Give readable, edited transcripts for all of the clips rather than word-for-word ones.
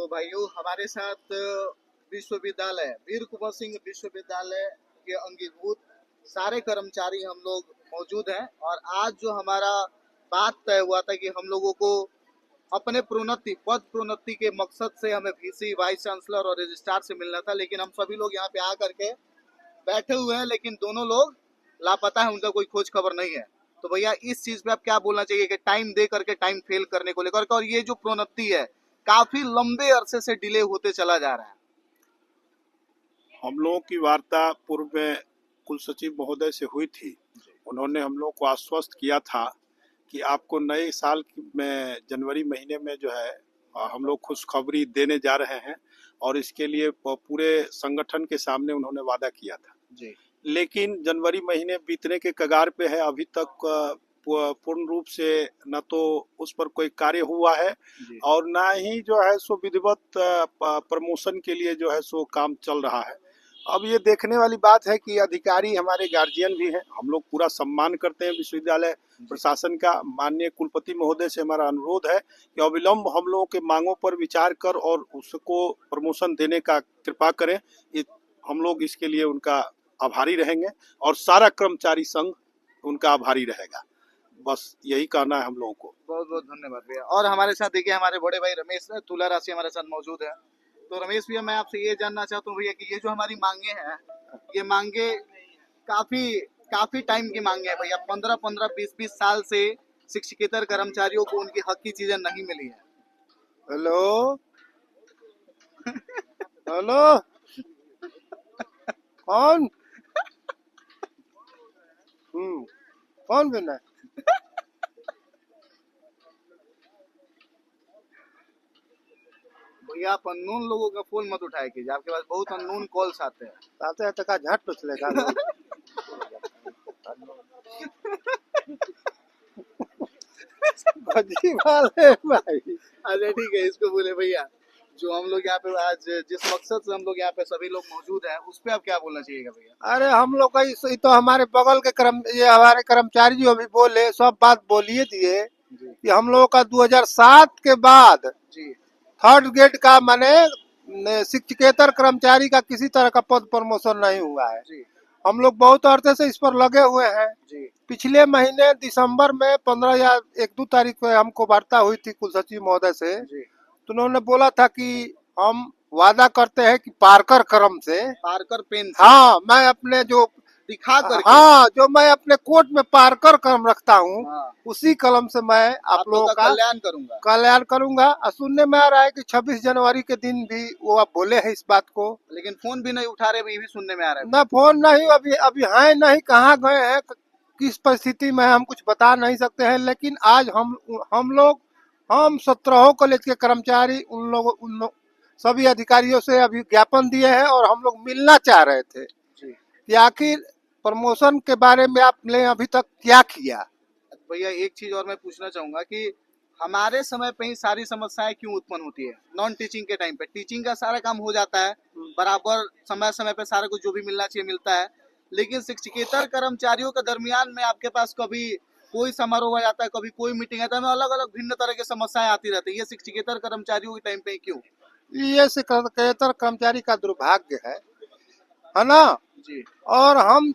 तो भाइयों हमारे साथ विश्वविद्यालय वीर कुंवर सिंह विश्वविद्यालय के अंगीभूत सारे कर्मचारी हम लोग मौजूद हैं। और आज जो हमारा बात तय हुआ था कि हम लोगों को अपने प्रोन्नति पद प्रोन्नति के मकसद से हमें वीसी वाइस चांसलर और रजिस्ट्रार से मिलना था, लेकिन हम सभी लोग यहाँ पे आ करके बैठे हुए हैं, लेकिन दोनों लोग लापता है, उनका कोई खोज खबर नहीं है। तो भैया इस चीज पे आप क्या बोलना चाहिए कि टाइम दे करके टाइम फेल करने को लेकर, और ये जो प्रोन्नति है काफी लंबे अरसे से डिले होते चला जा रहा है। हम लोगों की वार्ता पूर्व में कुल सचिव महोदय से हुई थी। उन्होंने हम लोग को आश्वस्त किया था कि आपको नए साल में जनवरी महीने में जो है हम लोग खुशखबरी देने जा रहे हैं, और इसके लिए पूरे संगठन के सामने उन्होंने वादा किया था जी। लेकिन जनवरी महीने बीतने के कगार पे है, अभी तक पूर्ण रूप से न तो उस पर कोई कार्य हुआ है और ना ही जो है सो विधिवत प्रमोशन के लिए जो है सो काम चल रहा है। अब ये देखने वाली बात है कि अधिकारी हमारे गार्जियन भी हैं, हम लोग पूरा सम्मान करते हैं विश्वविद्यालय प्रशासन का। माननीय कुलपति महोदय से हमारा अनुरोध है कि अविलंब हम लोगों के मांगों पर विचार कर और उसको प्रमोशन देने का कृपा करें। हम लोग इसके लिए उनका आभारी रहेंगे और सारा कर्मचारी संघ उनका आभारी रहेगा। बस यही कहना है हम लोगों को। बहुत बहुत धन्यवाद भैया। और हमारे साथ देखिए हमारे बड़े भाई रमेश तुला राशि हमारे साथ मौजूद है। तो रमेश भैया मैं आपसे ये जानना चाहता हूँ भैया कि ये जो हमारी मांगे हैं, ये मांगे काफी टाइम की मांगे हैं भैया। 15-15, 20-20 साल से शिक्षकेतर कर्मचारियों को उनकी हक की चीजें नहीं मिली है। हेलो हेलो कौन कौन बोल रहा है? भैया आप अननोन लोगों का फोन मत उठाए कीजिए, आपके पास बहुत अननोन कॉल्स आते हैं। तो का झट तो चलेगा। भाई अच्छा ठीक है, इसको बोले भैया जो हम लोग यहाँ पे आज जिस मकसद से हम लोग यहाँ पे सभी लोग मौजूद हैं, उस पे आप क्या बोलना चाहिएगा भैया? अरे हम लोग का तो हमारे बगल के ये हमारे कर्मचारी जो अभी बोले सब बात बोलिए दिए कि हम लोगों का 2007 के बाद जी थर्ड ग्रेड का माने शिक्षकेतर कर्मचारी का किसी तरह का पद प्रमोशन नहीं हुआ है जी। हम लोग बहुत अरसे से इस पर लगे हुए हैं जी। पिछले महीने दिसंबर में 15 या 1-2 तारीख को हमको वार्ता हुई थी कुल सचिव महोदय से। तो उन्होंने बोला था कि हम वादा करते हैं कि पारकर क्रम से पारकर पेन से, हाँ मैं अपने जो दिखा कर हाँ जो मैं अपने कोर्ट में पारकर कलम रखता हूँ हाँ। उसी कलम से मैं आप लोगों का कल्याण करूंगा। और सुनने में आ रहा है कि 26 जनवरी के दिन भी वो आप बोले हैं इस बात को, लेकिन फोन भी नहीं उठा रहे, ये भी सुनने में आ रहा है। न फोन नहीं, अभी अभी है नहीं, कहाँ गए हैं किस परिस्थिति में हम कुछ बता नहीं सकते हैं। लेकिन आज हम 17 कॉलेज के कर्मचारी उन लोग सभी अधिकारियों से अभी ज्ञापन दिए हैं और हम लोग मिलना चाह रहे थे कि आखिर प्रमोशन के बारे में आपने अभी तक क्या किया। भैया एक चीज और मैं पूछना चाहूंगा कि हमारे समय पे ही सारी समस्याएं क्यों उत्पन्न होती है? नॉन टीचिंग के टाइम पे टीचिंग का सारा काम हो जाता है बराबर, समय समय पे सारा कुछ जो भी मिलना चाहिए मिलता है, लेकिन शिक्षकेतर कर्मचारियों के दरमियान में आपके पास कभी कोई समारोह आ जाता है, कभी कोई मीटिंग आता है, अलग अलग भिन्न तरह की समस्याएं आती रहती है। ये शिक्षकेतर कर्मचारियों के टाइम पे क्यों? ये शिक्षकेतर कर्मचारी का दुर्भाग्य है ना जी। और हम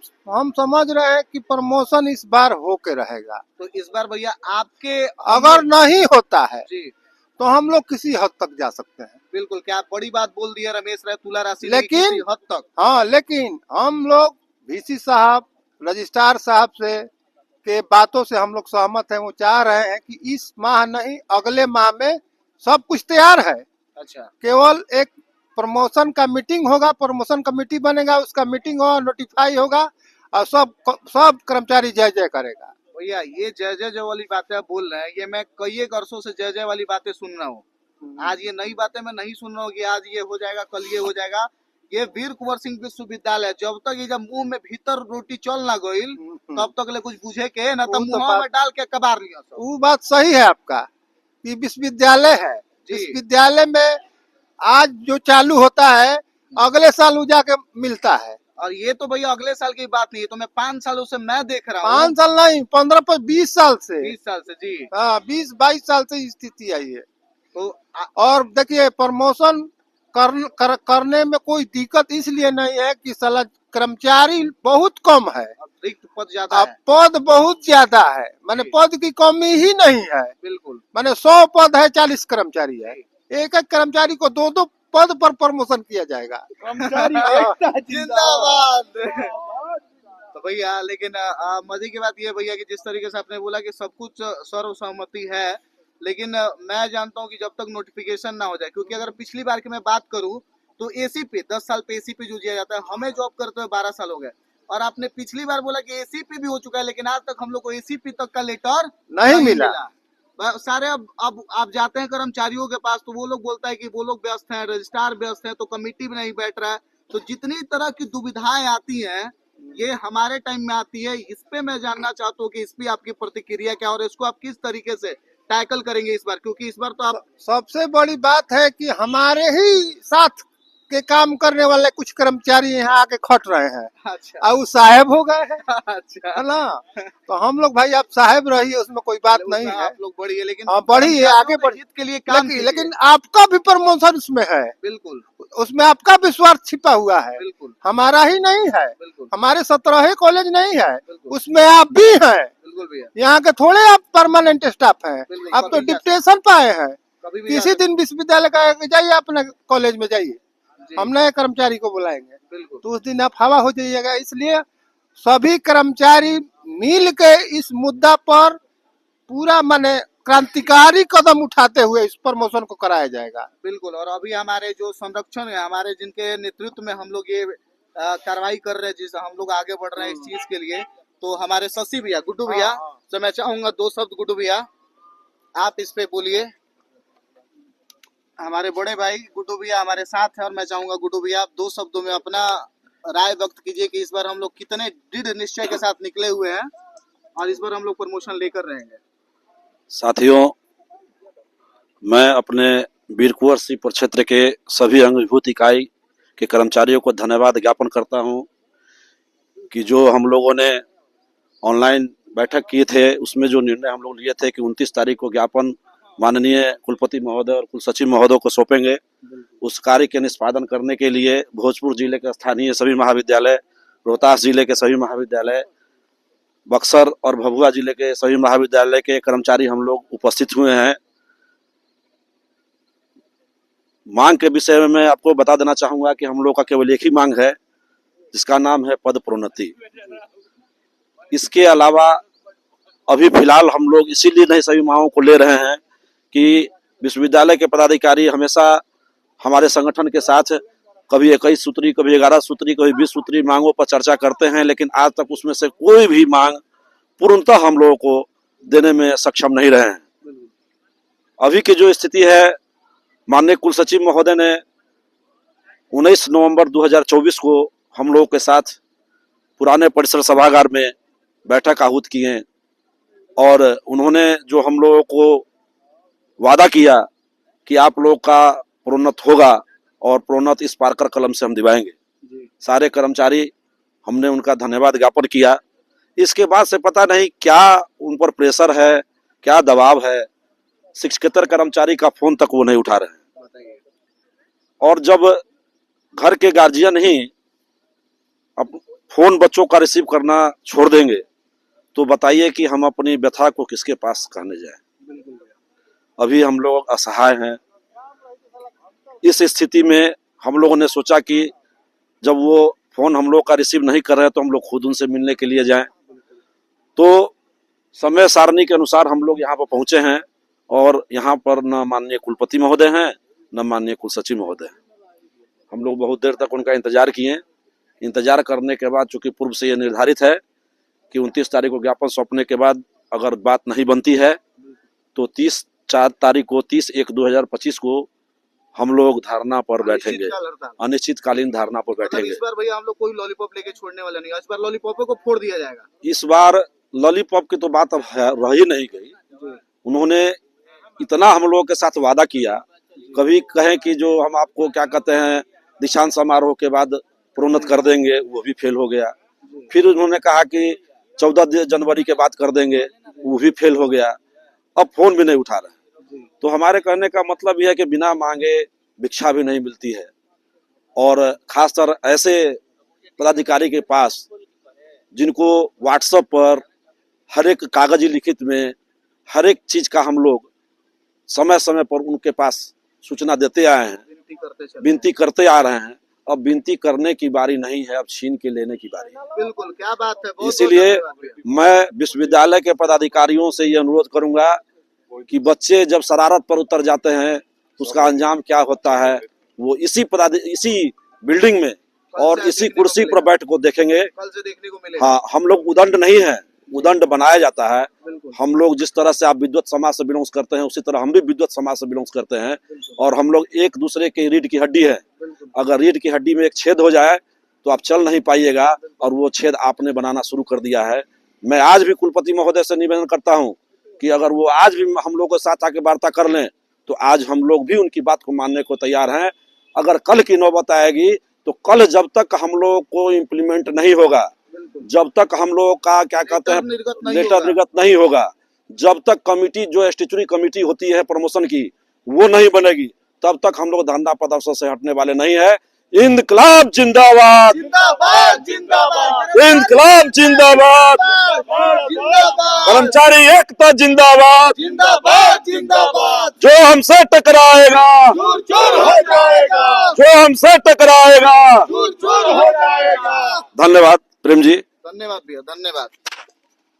समझ रहे हैं कि प्रमोशन इस बार होके रहेगा। तो इस बार भैया आपके अगर नहीं होता है जी तो हम लोग किसी हद तक जा सकते हैं। बिल्कुल, क्या आप बड़ी बात बोल दिया रमेश तुला राशि, लेकिन किसी हद तक हाँ, लेकिन हम लोग वीसी साहब रजिस्ट्रार साहब से के बातों से हम लोग सहमत हैं। वो चाह रहे हैं कि इस माह नहीं अगले माह में सब कुछ तैयार है। अच्छा, केवल एक प्रमोशन का मीटिंग होगा, प्रमोशन कमेटी बनेगा, उसका मीटिंग होगा, नोटिफाई होगा और सब कर्मचारी जय जय करेगा। भैया ये जय जय वाली बातें आप बोल रहे हैं, ये मैं कई एक वर्षों से जय जय वाली बातें सुन रहा हूँ। आज ये नई बातें मैं नहीं सुन रहा हूँ कि आज ये हो जाएगा कल ये हो जाएगा। ये वीर कुंवर सिंह विश्वविद्यालय जब तक ये जब मुंह में भीतर रोटी चल ना गईल तब तक ले कुछ बुझे के न तब मुंह में डाल के कबार लिया। वो बात सही है आपका कि विश्वविद्यालय है, विश्वविद्यालय में आज जो चालू होता है अगले साल वो जाके मिलता है। और ये तो भैया अगले साल की बात नहीं है, तो मैं 5 सालों से मैं देख रहा हूँ। 5 साल नहीं, 15 पर 20 साल से 20 साल से जी हाँ 20-22 साल से स्थिति आई है। तो और देखिए प्रमोशन करने में कोई दिक्कत इसलिए नहीं है कि साला कर्मचारी बहुत कम है, रिक्त पद ज्यादा अब है। पद बहुत ज्यादा है, माने जी। पद की कमी ही नहीं है। बिल्कुल। माने 100 पद है, 40 कर्मचारी है, एक एक कर्मचारी को 2-2 पद पर प्रमोशन किया जाएगा। कर्मचारी एकता जिंदाबाद। तो भैया लेकिन मजे की बात ये है भैया कि जिस तरीके से आपने बोला कि सब कुछ सर्वसम्मति है, लेकिन मैं जानता हूँ कि जब तक नोटिफिकेशन ना हो जाए, क्योंकि अगर पिछली बार की मैं बात करूँ तो एसीपी 10 साल पे एसीपी जो दिया जाता है, हमें जॉब करते हुए 12 साल हो गए, और आपने पिछली बार बोला कि एसीपी भी हो चुका है, लेकिन आज तक हम लोग को एसीपी तक का लेटर नहीं मिला। सारे अब आप जाते हैं कर्मचारियों के पास तो वो लोग बोलता है कि वो लोग व्यस्त हैं, रजिस्ट्रार व्यस्त है, तो कमेटी भी नहीं बैठ रहा है। तो जितनी तरह की दुविधाएं आती हैं ये हमारे टाइम में आती है। इस पे मैं जानना चाहता हूँ कि इस पे आपकी प्रतिक्रिया क्या, और इसको आप किस तरीके से टैकल करेंगे इस बार, क्योंकि इस बार तो आप सबसे बड़ी बात है कि हमारे ही साथ के काम करने वाले कुछ कर्मचारी यहाँ आके खट रहे हैं, अच्छा और साहेब हो गए हैं, अच्छा है ना। तो हम लोग भाई आप साहेब रहिए, उसमें कोई बात नहीं है, आप लोग बढ़िए, लेकिन हाँ बढ़िए, आगे बढ़िए हित के लिए काम लेकिन आपका भी प्रमोशन उसमें है, बिल्कुल उसमें आपका भी स्वार्थ छिपा हुआ है, बिल्कुल हमारा ही नहीं है। बिल्कुल हमारे 17 कॉलेज नहीं है, बिल्कुल उसमें आप भी हैं, बिल्कुल भैया, यहाँ के थोड़े आप परमानेंट स्टाफ हैं, बिल्कुल, आप तो कभी जा डिप्टेशन पाए हैं। कभी भी किसी दिन विश्वविद्यालय का जाइए, अपने कॉलेज में जाइए, जी, हम नए कर्मचारी को बुलाएंगे, बिल्कुल तो उस दिन आप हवा हो जाइएगा। इसलिए सभी कर्मचारी मिल के इस मुद्दा पर पूरा माने क्रांतिकारी कदम उठाते हुए इस प्रमोशन को कराया जाएगा। बिल्कुल। और अभी हमारे जो संरक्षण है, हमारे जिनके नेतृत्व में हम लोग ये कार्रवाई कर रहे हैं, जिस हम लोग आगे बढ़ रहे हैं इस चीज के लिए, तो हमारे शशि भैया, गुड्डू भैया, तो मैं चाहूंगा 2 शब्द गुड्डू भैया आप इस पे बोलिए। हमारे बड़े भाई गुड्डू भैया हमारे साथ है, और मैं चाहूंगा गुड्डू भैया आप 2 शब्दों में अपना राय व्यक्त कीजिए कि इस बार हम लोग कितने दृढ़ निश्चय के साथ निकले हुए हैं और इस बार हम लोग प्रमोशन लेकर रहेंगे। साथियों, मैं अपने वीर कुंवर सिंह प्रक्षेत्र के सभी अंगीभूत इकाई के कर्मचारियों को धन्यवाद ज्ञापन करता हूं कि जो हम लोगों ने ऑनलाइन बैठक किए थे, उसमें जो निर्णय हम लोग लिए थे कि 29 तारीख को ज्ञापन माननीय कुलपति महोदय और कुल सचिव महोदय को सौंपेंगे, उस कार्य के निष्पादन करने के लिए भोजपुर जिले के स्थानीय सभी महाविद्यालय, रोहतास जिले के सभी महाविद्यालय, बक्सर और भभुआ जिले के सभी महाविद्यालय के कर्मचारी हम लोग उपस्थित हुए हैं। मांग के विषय में मैं आपको बता देना चाहूंगा कि हम लोग का केवल एक ही मांग है, जिसका नाम है पद प्रोन्नति। इसके अलावा अभी फिलहाल हम लोग इसीलिए नहीं सभी मांगों को ले रहे हैं कि विश्वविद्यालय के पदाधिकारी हमेशा हमारे संगठन के साथ कभी 21 सूत्री, कभी 11 सूत्री, कभी 20 सूत्री मांगों पर चर्चा करते हैं, लेकिन आज तक उसमें से कोई भी मांग पूर्णतः हम लोगों को देने में सक्षम नहीं रहे हैं। अभी की जो स्थिति है, माननीय कुल सचिव महोदय ने 19 नवंबर 2024 को हम लोगों के साथ पुराने परिसर सभागार में बैठक आहूत किए, और उन्होंने जो हम लोगों को वादा किया कि आप लोग का प्रोन्नत होगा और प्रोन्नत इस पारकर कलम से हम दिवाएंगे। सारे कर्मचारी हमने उनका धन्यवाद ज्ञापन किया। इसके बाद से पता नहीं क्या उन पर प्रेशर है, क्या दबाव है, शिक्षकेतर कर्मचारी का फोन तक वो नहीं उठा रहे हैं। और जब घर के गार्जियन ही अब फोन बच्चों का रिसीव करना छोड़ देंगे, तो बताइए कि हम अपनी व्यथा को किसके पास कहने जाएं। अभी हम लोग असहाय हैं। इस स्थिति में हम लोगों ने सोचा कि जब वो फोन हम लोग का रिसीव नहीं कर रहे हैं तो हम लोग खुद उनसे मिलने के लिए जाएं। तो समय सारणी के अनुसार हम लोग यहाँ पर पहुंचे हैं, और यहाँ पर न माननीय कुलपति महोदय हैं, न माननीय कुल सचिव महोदय हैं। हम लोग बहुत देर तक उनका इंतजार किए। इंतजार करने के बाद चूंकि पूर्व से ये निर्धारित है कि 29 तारीख को ज्ञापन सौंपने के बाद अगर बात नहीं बनती है तो 30 तारीख को 30/1/2025 को हम लोग धरना पर बैठेंगे, अनिश्चितकालीन धरना पर बैठेंगे। इस बार भैया हम लोग कोई लॉलीपॉप लेके छोड़ने वाला नहीं है, इस बार लॉलीपॉप को फोड़ दिया जाएगा। इस बार लॉलीपॉप की तो बात अब रह ही नहीं गई। उन्होंने इतना हम लोगों के साथ वादा किया, कभी कहें कि जो हम आपको क्या कहते हैं दीक्षांत समारोह के बाद प्रोन्नत कर देंगे, वो भी फेल हो गया। फिर उन्होंने कहा कि 14 जनवरी के बाद कर देंगे, वो भी फेल हो गया। अब फोन भी नहीं उठा रहे। जी तो हमारे कहने का मतलब यह है कि बिना मांगे भिक्षा भी नहीं मिलती है। और खासकर ऐसे पदाधिकारी के पास जिनको व्हाट्सएप पर हर एक कागजी लिखित में हर एक चीज का हम लोग समय समय पर उनके पास सूचना देते आए हैं, विनती करते आ रहे हैं। अब विनती करने की बारी नहीं है, अब छीन के लेने की बारी है। बिल्कुल, क्या बात है। बहुत इसीलिए धन्यवाद भैया। मैं विश्वविद्यालय के पदाधिकारियों से ये अनुरोध करूंगा कि बच्चे जब शरारत पर उतर जाते हैं तो उसका अंजाम क्या होता है वो इसी बिल्डिंग में और इसी कुर्सी पर बैठ को देखेंगे। कल से देखने को मिलेगा। हाँ, हम लोग उदंड नहीं है, उदंड बनाया जाता है। बिल्कुल। हम लोग जिस तरह से आप विद्वत समाज से बिलोंग करते हैं उसी तरह हम भी विद्वत समाज से बिलोंग करते हैं। और हम लोग एक दूसरे की रीढ़ की हड्डी है। अगर रीढ़ की हड्डी में एक छेद हो जाए तो आप चल नहीं पाइएगा, और वो छेद आपने बनाना शुरू कर दिया है। मैं आज भी कुलपति महोदय से निवेदन करता हूं कि अगर वो आज भी हम लोग के साथ आके वार्ता कर लें तो आज हम लोग भी उनकी बात को मानने को तैयार हैं। अगर कल की नौबत आएगी तो कल जब तक हम लोग को इम्प्लीमेंट नहीं होगा, जब तक हम लोग का क्या कहते हैं लेटर निर्गत नहीं होगा, जब तक कमिटी जो स्टैट्यूटरी कमिटी होती है प्रमोशन की वो नहीं बनेगी, तब तक हम लोग धरना प्रदर्शन से हटने वाले नहीं है। इनकलाब जिंदाबाद, जिंदाबाद जिंदाबाद, इनकलाब जिंदाबाद, जिंदाबाद कर्मचारी एकता जिंदाबाद। जिंदाबाद जिंदाबाद। जो हमसे टकराएगा, चूर चूर हो जाएगा, जो हमसे टकराएगा। चूर चूर हो जाएगा। धन्यवाद प्रेम जी। धन्यवाद भैया, धन्यवाद।